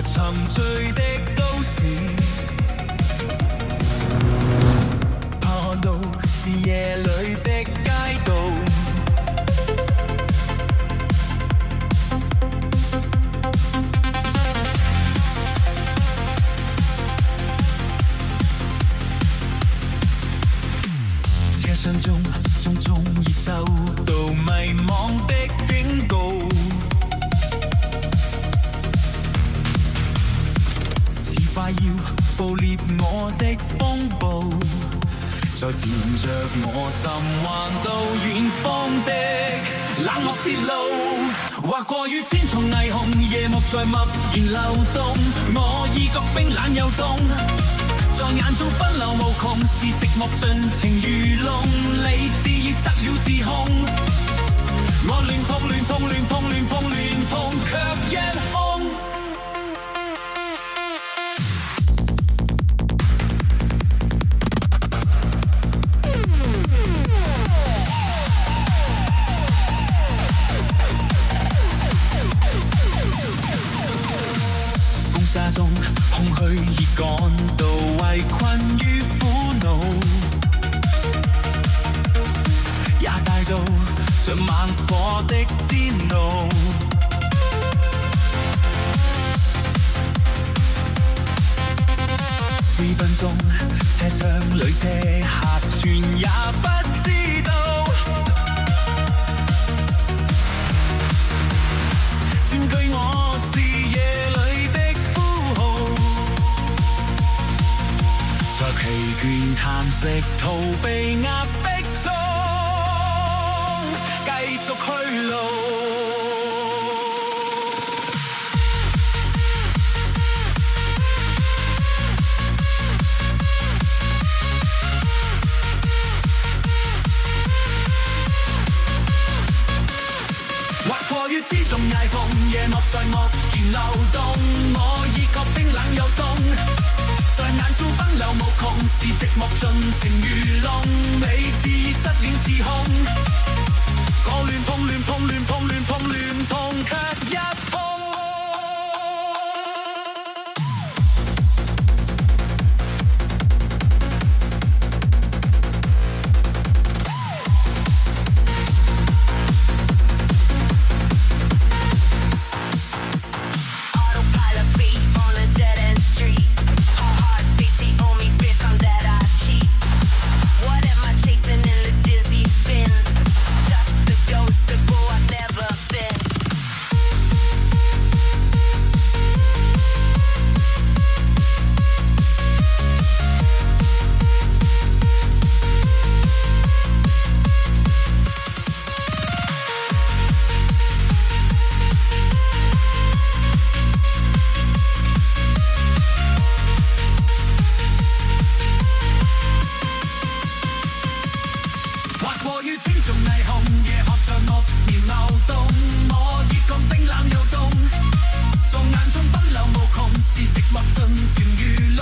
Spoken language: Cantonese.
和沉醉的都市，怕路是夜裏的街道。車廂中，種種已受到迷惘的警告，似快要捕獵我的風暴，在纏着我心橫到遠方的冷漠鐵路，劃過於千重霓虹，夜幕在默然流動，我已覺冰冷又凍。在眼中奔流無窮，是寂寞盡情愚弄，理智已失了自控。我亂碰亂碰亂碰亂碰亂碰，卻一空。風沙中空虛已趕到，圍困於苦惱，也帶到像猛火的煎熬。飛奔中，車廂裏車客全也不知道，佔據我視野裏的呼號，在疲倦嘆息逃避壓迫中繼續去路。劃過於千重霓虹，夜幕在默然流動，我已覺冰冷又凍。在眼中奔流無窮，是寂寞盡情愚弄，理智已失了自控。我亂碰亂碰亂碰亂碰亂碰，卻一碰。過於千重霓虹，夜幕在默然流動，我已覺冰冷又凍。在眼中奔流無窮，是寂寞盡情愚弄。